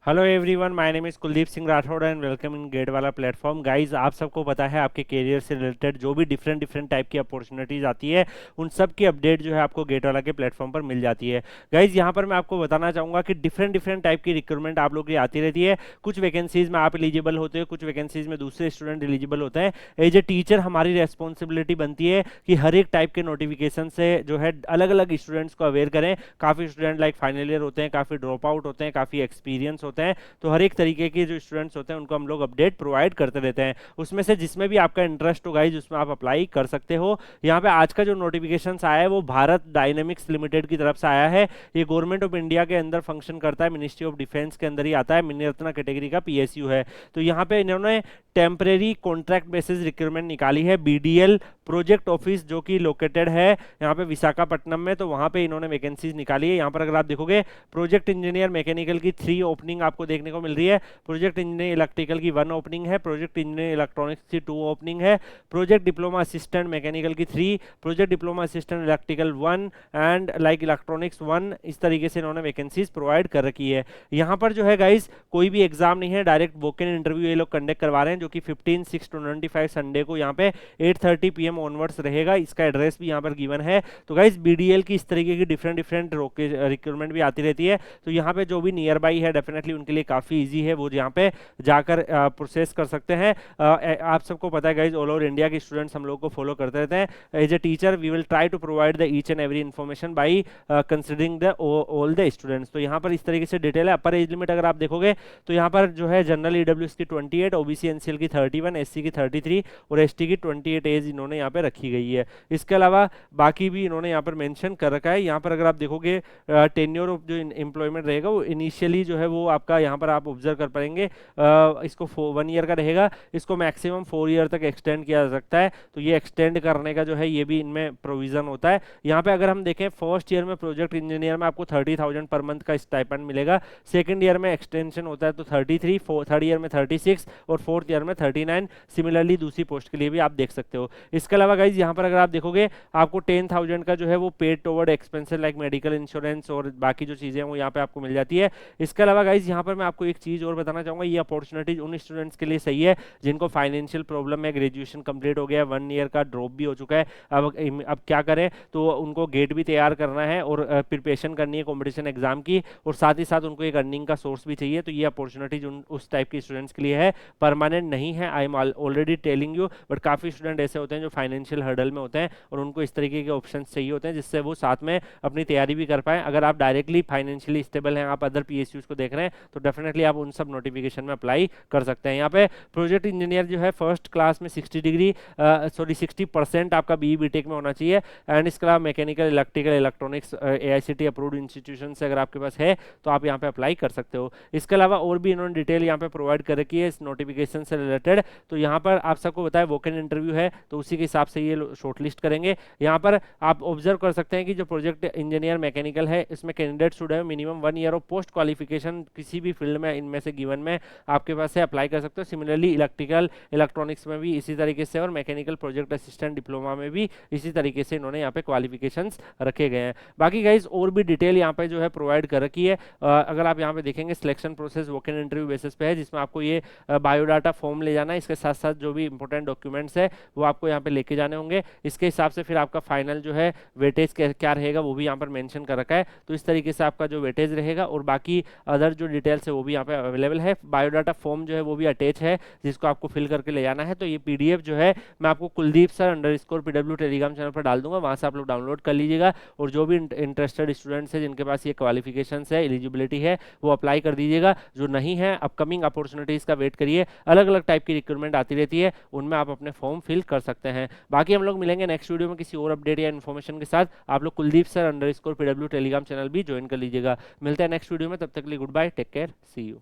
Hello everyone, my name is Kuldeep Singh Rathore and welcome in gate वाला platform. Guys, आप सबको पता है आपके करियर से रिलेटेड जो भी डिफरेंट डिफरेंट टाइप की अपॉर्चुनिटीज़ आती है, उन सब की अपडेट जो है आपको गेट वाला के प्लेटफॉर्म पर मिल जाती है। गाइस, यहाँ पर मैं आपको बताना चाहूँगा कि डिफरेंट डिफरेंट टाइप की रिक्रूटमेंट आप लोग की आती रहती है। कुछ वैकेंसीज में आप एलिजिबल होते हो, कुछ वैकेंसीज में दूसरे स्टूडेंट एलिजिबल होते हैं। एज ए टीचर हमारी रेस्पॉन्सिबिलिटी बनती है कि हर एक टाइप के नोटिफिकेशन से जो है अलग अलग स्टूडेंट्स को अवेयर करें। काफ़ी स्टूडेंट लाइक फाइनल ईयर होते हैं, काफ़ी ड्रॉप आउट होते हैं, काफ़ी एक्सपीरियंस होते हैं। तो हर एक तरीके के जो स्टूडेंट्स होते हैं उनको हम लोग अपडेट प्रोवाइड करते रहते हैं। उसमें से जिसमें भी आपका इंटरेस्ट हो गाइज, उसमें आप अप्लाई कर सकते हो। यहाँ पे आज का जो नोटिफिकेशन आया है वो भारत डायनेमिक्स लिमिटेड की तरफ से आया है। ये गवर्नमेंट ऑफ इंडिया के अंदर फंक्शन करता है, मिनिस्ट्री ऑफ डिफेंस के अंदर ही आता है, मिनी रत्ना कैटेगरी का पीएसयू है। तो यहाँ पे इन्होंने टेम्परेरी कॉन्ट्रैक्ट बेसिस रिक्रूटमेंट निकाली है। बीडीएल प्रोजेक्ट ऑफिस जो कि लोकेटेड है यहाँ पे विशाखापट्टनम में, तो वहाँ पे इन्होंने वैकेंसीज निकाली है। यहाँ पर अगर आप देखोगे, प्रोजेक्ट इंजीनियर मैकेनिकल की 3 ओपनिंग आपको देखने को मिल रही है। प्रोजेक्ट इंजीनियर इलेक्ट्रिकल की 1 ओपनिंग है, प्रोजेक्ट इंजीनियर इलेक्ट्रॉनिक्स की 2 ओपनिंग है, प्रोजेक्ट डिप्लोमा असिस्टेंट मैकेनिकल की 3, project diploma assistant electrical 1 and like electronics 1। इस तरीके से इन्होंने वैकेंसीज प्रोवाइड कर रखी है। यहाँ पर जो है गाइस कोई भी एग्जाम नहीं है, डायरेक्ट वॉक इन इंटरव्यू ये लोग कंडक्ट करवा रहे हैं, जो कि 15/6/25 संडे को यहाँ पे 8:30 PM ऑनवर्ड्स रहेगा। इसका एड्रेस भी यहाँ पर गिवन है। तो गाइस बीडीएल की इस तरीके की डिफरेंट डिफरेंट रिक्रूटमेंट भी आती रहती है। तो यहाँ पे जो भी नियर बाई है डेफिनेटली उनके लिए काफ़ी ईजी है, वो यहाँ पे जाकर प्रोसेस कर सकते हैं। आप सबको पता है गाइज, ऑल ओवर इंडिया के स्टूडेंट्स हम लोग को फॉलो करते रहते हैं। As a teacher we will try to provide the each and every information by considering the all the students. तो यहाँ पर इस तरीके से डिटेल है। अपर एज लिमिट अगर आप देखोगे तो यहाँ पर जो है जनरल ईडब्ल्यूएस की 28, ओबीसी एनसीएल की 31, एससी की 33 और एसटी की 28 एज इन्होंने यहाँ पे रखी गई है। इसके अलावा बाकी भी इन्होंने यहाँ पर मेंशन कर रखा है। यहाँ पर अगर आप देखोगे टेन्योर ऑफ जो एम्प्लॉयमेंट रहेगा वो इनिशियली जो है वो आपका यहाँ पर आप ऑब्जर्व कर पाएंगे, इसको 1 ईयर का रहेगा। इसको मैक्सिमम 4 ईयर तक एक्सटेंड किया जा सकता है। तो ये एक्सटेंड करने का जो है ये भी इनमें प्रोविजन होता है। यहाँ पे अगर हम देखें, फर्स्ट ईयर में प्रोजेक्ट इंजीनियर में आपको 30,000 पर मंथ का स्टाइपेंड मिलेगा। सेकंड ईयर में एक्सटेंशन होता है तो 33, थर्ड ईयर में 36 और फोर्थ ईयर में 39। सिमिलरली दूसरी पोस्ट के लिए भी आप देख सकते हो। इसके अलावा गाइज यहाँ पर अगर आप देखोगे, आपको 10,000 का जो है वो paid toward expenses like medical insurance और बाकी जो चीज़ें हैं वो यहाँ पे आपको मिल जाती है। इसके अलावा गाइज यहाँ पर मैं आपको एक चीज़ और बताना चाहूँगा, ये अपॉर्चुनिटीज उन स्टूडेंट्स के लिए सही है जिनको फाइनेंशियल प्रॉब्लम है, ग्रेजुएशन कंप्लीट हो गया है, 1 ईयर का ड्रॉप भी हो चुका है। अब क्या करें, तो उनको गेट भी तैयार करना है और प्रिपरेशन करनी है कॉम्पिटिशन एग्जाम की, और साथ ही साथ उनको एक अर्निंग का सोर्स भी चाहिए। तो ये अपॉर्चुनिटीज उस टाइप के स्टूडेंट्स के लिए है, परमानेंट नहीं है। I am already telling you, but काफ़ी स्टूडेंट ऐसे होते हैं जो फाइनेंशियल हर्डल में होते हैं और उनको इस तरीके के ऑप्शन चाहिए होते हैं जिससे वो साथ में अपनी तैयारी भी कर पाए। अगर आप डायरेक्टली फाइनेंशियली स्टेबल हैं, आप अदर पीएसयूज को देख रहे हैं, तो डेफिनेटली आप उन सब नोटिफिकेशन में अप्लाई कर सकते हैं। यहाँ पे प्रोजेक्ट इंजीनियर जो है फर्स्ट क्लास में 60% आपका बी बीटेक में होना चाहिए। एंड इसके अलावा mechanical, electrical, electronics AICT approved institution से अगर आपके पास है तो आप यहाँ पे अप्लाई कर सकते हो। इसके अलावा और भी इन्होंने डिटेल यहाँ पे प्रोवाइड कर रखी है इस नोटिफिकेशन से रिलेटेड। तो यहाँ पर आप सबको बताया वॉक इन इंटरव्यू है, तो उसी के हिसाब से ये शॉर्टलिस्ट करेंगे। यहाँ पर आप ऑब्जर्व कर सकते हैं कि जो प्रोजेक्ट इंजीनियर मैकेनिकल है, इसमें कैंडिडेट शुड है minimum 1 year of post qualification किसी भी फील्ड में इनमें से गिवन में आपके पास है, अप्लाई कर सकते हो। सिमिलरली इलेक्ट्रिकल, इलेक्ट्रॉनिक्स में भी इसी तरीके से और मैकेनिकल प्रोजेक्ट असिस्टेंट डिप्लोमा में भी इसी तरीके से इन्होंने यहाँ पे क्वालिफिकेशंस रखे गए हैं। बाकी गाइज और भी डिटेल यहाँ पे जो है प्रोवाइड कर रखी है। अगर आप यहाँ पे देखेंगे, selection process walk in interview basis पे है, जिसमें आपको ये बायोडाटा फॉर्म ले जाना है। इसके साथ साथ जो भी इंपॉर्टेंट डॉक्यूमेंट्स है वो आपको यहाँ पे लेके जाने होंगे। इसके हिसाब से फिर आपका फाइनल जो है वेटेज क्या रहेगा वो भी यहाँ पर मेंशन कर रखा है। तो इस तरीके से आपका जो वेटेज रहेगा और बाकी अदर जो डिटेल्स है वो भी यहाँ पे अवेलेबल है। बायोडाटा फॉर्म जो है वो भी अटैच है, जिसको आपको फिल करके ले जाना है। तो ये पीडीएफ जो है मैं आपको Kuldeep sir _PW Telegram channel पर डाल दूंगा, वहाँ से आप लोग डाउनलोड कर लीजिएगा। और जो भी इंटरेस्टेड स्टूडेंट्स है जिनके पास ये क्वालिफिकेशन है, एलिजिबिलिटी है, वो अप्लाई कर दीजिएगा। जो नहीं है, अपकमिंग अपॉर्चुनिटीज़ का वेट करिए। अलग अलग टाइप की रिक्रूटमेंट आती रहती है, उनमें आप अपने फॉर्म फिल कर सकते हैं। बाकी हम लोग मिलेंगे नेक्स्ट वीडियो में किसी और अपडेट या इन्फॉर्मेशन के साथ। आप लोग Kuldeep sir _PW Telegram channel भी ज्वाइन कर लीजिएगा। मिलते हैं नेक्स्ट वीडियो में, तब तक के लिए good bye, take care, see you.